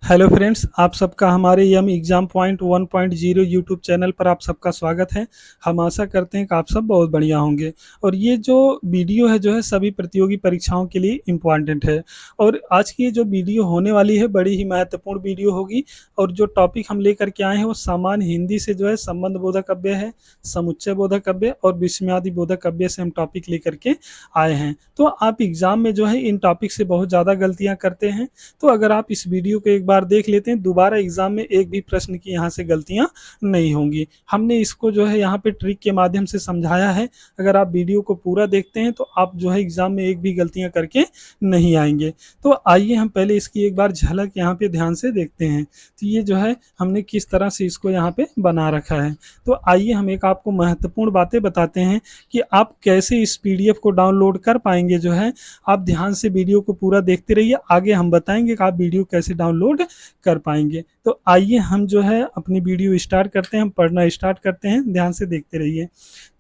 Hello friends, आप सबका हमारे यम एग्ज़ाम पॉइंट 1.0 यूट्यूब चैनल पर आप सबका स्वागत है। हम आशा करते हैं कि आप सब बहुत बढ़िया होंगे। और ये जो वीडियो है जो है सभी प्रतियोगी परीक्षाओं के लिए इम्पॉर्टेंट है। और आज की ये जो वीडियो होने वाली है बड़ी ही महत्वपूर्ण वीडियो होगी। और जो टॉपिक हम लेकर के आए हैं वो सामान्य हिंदी से जो है संबंध बोधक काव्य है, समुच्चय बोधक काव्य और विस्मयादि बोधक काव्य से हम टॉपिक लेकर के आए हैं। तो आप एग्ज़ाम में जो है इन टॉपिक से बहुत ज़्यादा गलतियाँ करते हैं। तो अगर आप इस वीडियो को एक बार देख लेते हैं, दोबारा एग्जाम में एक भी प्रश्न की यहाँ से गलतियाँ नहीं होंगी। हमने इसको जो है यहाँ पे ट्रिक के माध्यम से समझाया है। अगर आप वीडियो को पूरा देखते हैं तो आप जो है एग्जाम में एक भी गलतियाँ करके नहीं आएंगे। तो आइए हम पहले इसकी एक बार झलक यहाँ पे ध्यान से देखते हैं। तो ये जो है हमने किस तरह से इसको यहाँ पे बना रखा है। तो आइए हम एक आपको महत्वपूर्ण बातें बताते हैं कि आप कैसे इस PDF को डाउनलोड कर पाएंगे। जो है आप ध्यान से वीडियो को पूरा देखते रहिए, आगे हम बताएंगे कि आप वीडियो कैसे डाउनलोड कर पाएंगे। तो आइए हम जो है अपनी वीडियो स्टार्ट करते हैं, हम पढ़ना स्टार्ट करते हैं, ध्यान से देखते रहिए।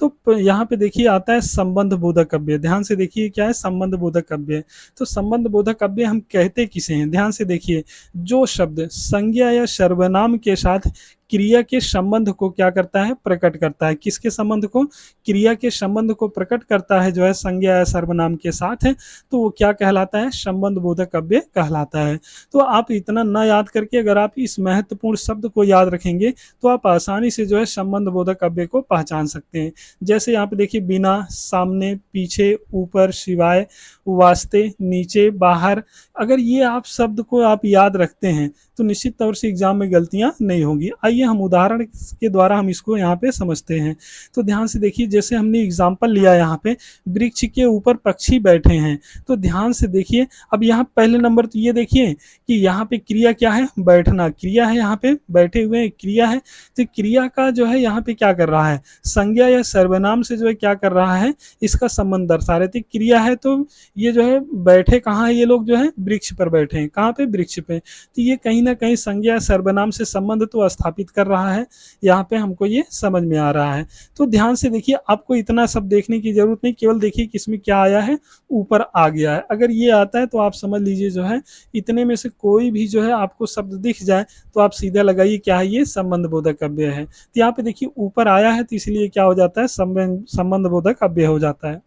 तो यहाँ पे देखिए आता है संबंध बोधक काव्य। ध्यान से देखिए क्या है संबंध बोधक काव्य। तो संबंध बोधक काव्य हम कहते किसे हैं, ध्यान से देखिए। जो शब्द संज्ञा या सर्वनाम के साथ क्रिया के संबंध को क्या करता है, प्रकट करता है। किसके संबंध को, क्रिया के संबंध को प्रकट करता है जो है संज्ञा या सर्वनाम के साथ है, तो वो क्या कहलाता है, संबंध बोधक काव्य कहलाता है। तो आप इतना ना याद करके अगर आप इस महत्वपूर्ण शब्द को याद रखेंगे तो आप आसानी से जो है संबंध बोधक काव्य को पहचान सकते हैं। जैसे यहाँ पे देखिए बिना, सामने, पीछे, ऊपर, सिवाय, वास्ते, नीचे, बाहर। अगर ये आप शब्द को आप याद रखते हैं तो निश्चित तौर से एग्जाम में गलतियां नहीं होंगी। आइए हम उदाहरण के द्वारा हम इसको यहाँ पे समझते हैं। तो ध्यान से देखिए, जैसे हमने एग्जाम्पल लिया यहाँ पे वृक्ष के ऊपर पक्षी बैठे हैं। तो ध्यान से देखिए, अब यहाँ पहले नंबर तो ये देखिए कि यहाँ पे क्रिया क्या है, बैठना क्रिया है, यहाँ पे बैठे हुए क्रिया है। तो क्रिया का जो है यहाँ पे क्या कर रहा है, संज्ञा या सर्वनाम से जो है क्या कर रहा है, इसका संबंध दर्शा रहे थे। क्रिया है तो ये जो है बैठे कहाँ है, ये लोग जो है वृक्ष पर बैठे हैं। कहाँ पे, वृक्ष पे। तो ये कहीं ना कहीं संज्ञा सर्वनाम से संबंध तो स्थापित कर रहा है। यहाँ पे हमको ये समझ में आ रहा है। तो ध्यान से देखिए, आपको इतना सब देखने की जरूरत नहीं, केवल देखिए कि इसमें क्या आया है, ऊपर आ गया है। अगर ये आता है तो आप समझ लीजिए जो है इतने में से कोई भी जो है आपको शब्द दिख जाए तो आप सीधा लगाइए क्या है, ये संबंध बोधक काव्य है। तो यहाँ पे देखिए ऊपर आया है तो इसलिए क्या हो जाता है, संबंध बोधक काव्य हो जाता है।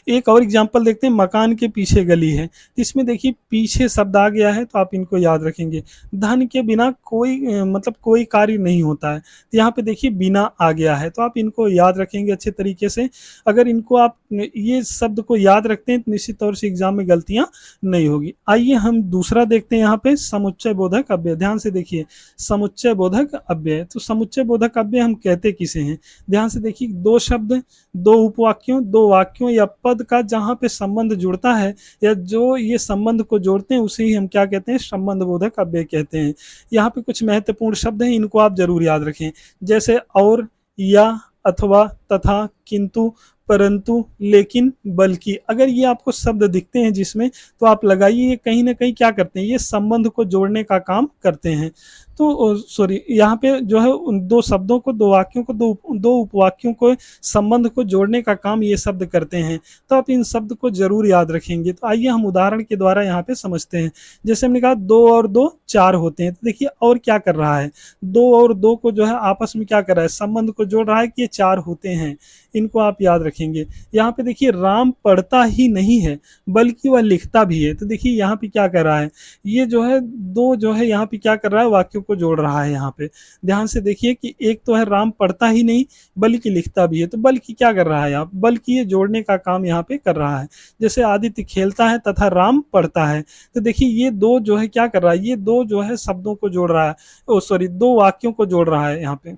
एक और एग्जांपल देखते हैं, मकान के पीछे गली है। इसमें देखिए पीछे शब्द आ गया है तो आप इनको याद रखेंगे। धन के बिना कोई मतलब कोई कार्य नहीं होता है। तो यहाँ पे देखिए बिना आ गया है तो आप इनको याद रखेंगे अच्छे तरीके से। अगर इनको आप ये शब्द को याद रखते हैं तो निश्चित तौर से एग्जाम में गलतियां नहीं होगी। आइए हम दूसरा देखते हैं यहाँ पे समुच्चय बोधक अव्यय। ध्यान से देखिए समुच्चय बोधक अव्यय। तो समुच्चय बोधक अव्यय हम कहते किसे हैं, ध्यान से देखिए। दो शब्द, दो उपवाक्यों, दो वाक्यों या पद का जहां पे संबंध जुड़ता है या जो ये संबंध को जोड़ते हैं उसे ही हम क्या कहते हैं, संबंध बोधक अव्यय कहते हैं। यहाँ पे कुछ महत्वपूर्ण शब्द हैं, इनको आप जरूर याद रखें। जैसे और, या, अथवा, तथा, किंतु, परंतु, लेकिन, बल्कि। अगर ये आपको शब्द दिखते हैं जिसमें, तो आप लगाइए ये कहीं ना कहीं क्या करते हैं, ये संबंध को जोड़ने का काम करते हैं। तो सॉरी, यहाँ पे जो है उन दो शब्दों को, दो वाक्यों को, दो उपवाक्यों को, संबंध को जोड़ने का काम ये शब्द करते हैं। तो आप इन शब्द को जरूर याद रखेंगे। तो आइए हम उदाहरण के द्वारा यहाँ पे समझते हैं। जैसे हमने कहा 2 और 2 4 होते हैं। तो देखिए और क्या कर रहा है, 2 और 2 को जो है आपस में क्या कर रहा है, संबंध को जोड़ रहा है कि ये 4 होते हैं। इनको आप याद रखेंगे। यहाँ पे देखिए राम पढ़ता ही नहीं है बल्कि वह लिखता भी है। तो देखिए यहाँ पे क्या कर रहा है, ये जो है दो जो है यहाँ पे क्या कर रहा है, वाक्यों को जोड़ रहा है। यहाँ पे ध्यान से देखिए कि एक तो है राम पढ़ता ही नहीं बल्कि लिखता भी है। तो बल्कि क्या कर रहा है, यहाँ बल्कि ये जोड़ने का काम यहाँ पे कर रहा है। जैसे आदित्य खेलता है तथा राम पढ़ता है। तो देखिए ये दो जो है क्या कर रहा है, ये दो जो है शब्दों को जोड़ रहा है, ओ सॉरी, दो वाक्यों को जोड़ रहा है यहाँ पे।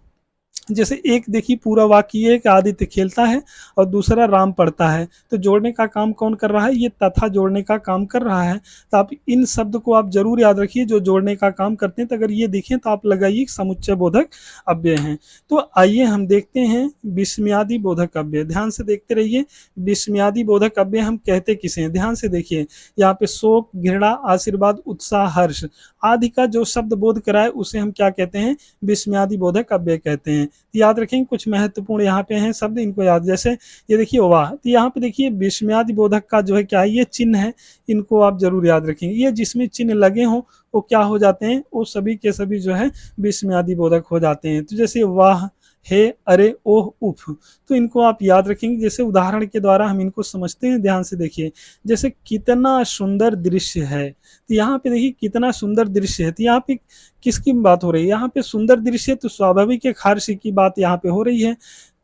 जैसे एक देखिए पूरा वाक्य ये है कि आदित्य खेलता है और दूसरा राम पढ़ता है। तो जोड़ने का काम कौन कर रहा है, ये तथा जोड़ने का काम कर रहा है। तो आप इन शब्द को आप जरूर याद रखिए जो जोड़ने का काम करते हैं। तो अगर ये देखें तो आप लगाइए समुच्चय बोधक अव्यय हैं। तो आइए हम देखते हैं विस्मयादि बोधक अव्यय। ध्यान से देखते रहिए, विस्मयादि बोधक अव्यय हम कहते किसे हैं। ध्यान से देखिए यहाँ पे शोक, घृणा, आशीर्वाद, उत्साह, हर्ष आदि का जो शब्द बोध कराए उसे हम क्या कहते हैं, विस्मयादि बोधक अव्यय कहते हैं। तो याद रखेंगे कुछ महत्वपूर्ण यहाँ पे हैं शब्द, इनको याद, जैसे ये देखिए वाह, तो यहाँ पे देखिए विस्मयादि बोधक का जो है क्या है, ये चिन्ह है, इनको आप जरूर याद रखेंगे। ये जिसमें चिन्ह लगे हों वो क्या हो जाते हैं, वो सभी के सभी जो है विस्मयादि बोधक हो जाते हैं। तो जैसे वाह, हे, अरे, ओह, उफ, तो इनको आप याद रखेंगे। जैसे उदाहरण के द्वारा हम इनको समझते हैं, ध्यान से देखिए। जैसे कितना सुंदर दृश्य है, तो यहाँ पे देखिए कितना सुंदर दृश्य है, तो यहाँ पे किसकी बात हो रही है, यहाँ पे सुंदर दृश्य, तो स्वाभाविक एक हर्ष की बात यहाँ पे हो रही है।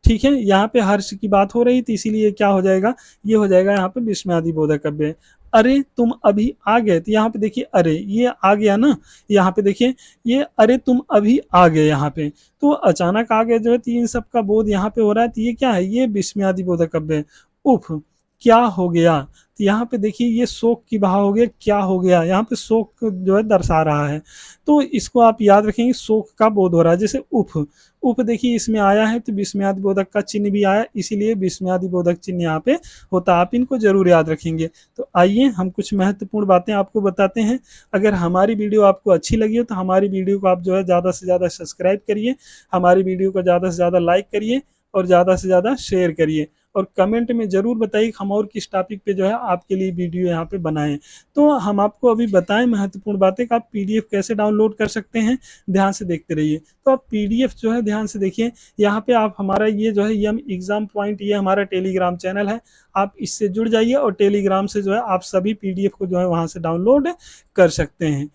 ठीक है, यहाँ पे हर्ष की बात हो रही थी, इसीलिए क्या हो जाएगा, ये हो जाएगा यहाँ पे विस्मयादि बोधक अव्यय। अरे तुम अभी आ गए, तो यहाँ पे देखिए अरे ये आ गया ना, यहाँ पे देखिए ये अरे तुम अभी आ गए, यहाँ पे तो अचानक आ गए जो है, तो इन सब का बोध यहाँ पे हो रहा है, तो ये क्या है, ये विस्मयादि बोधक अव्यय। उफ, क्या हो गया, तो यहाँ पे देखिए ये शोक की भाव हो गया, क्या हो गया, यहाँ पे शोक जो है दर्शा रहा है, तो इसको आप याद रखेंगे, शोक का बोध हो रहा है। जैसे उफ, उफ देखिए इसमें आया है तो विस्मयादि बोधक का चिन्ह भी आया, इसीलिए विस्मयादि बोधक चिन्ह यहाँ पे होता है, आप इनको जरूर याद रखेंगे। तो आइए हम कुछ महत्वपूर्ण बातें आपको बताते हैं। अगर हमारी वीडियो आपको अच्छी लगी हो तो हमारी वीडियो को आप जो है ज़्यादा से ज़्यादा सब्सक्राइब करिए, हमारी वीडियो को ज़्यादा से ज़्यादा लाइक करिए और ज़्यादा से ज़्यादा शेयर करिए, और कमेंट में ज़रूर बताइए कि हम और किस टॉपिक पे जो है आपके लिए वीडियो यहाँ पे बनाएं। तो हम आपको अभी बताएं महत्वपूर्ण बातें कि आप पीडीएफ कैसे डाउनलोड कर सकते हैं, ध्यान से देखते रहिए। तो आप पीडीएफ जो है ध्यान से देखिए, यहाँ पे आप हमारा ये जो है यम एग्जाम पॉइंट, ये हमारा टेलीग्राम चैनल है, आप इससे जुड़ जाइए और टेलीग्राम से जो है आप सभी पीडीएफ को जो है वहाँ से डाउनलोड कर सकते हैं।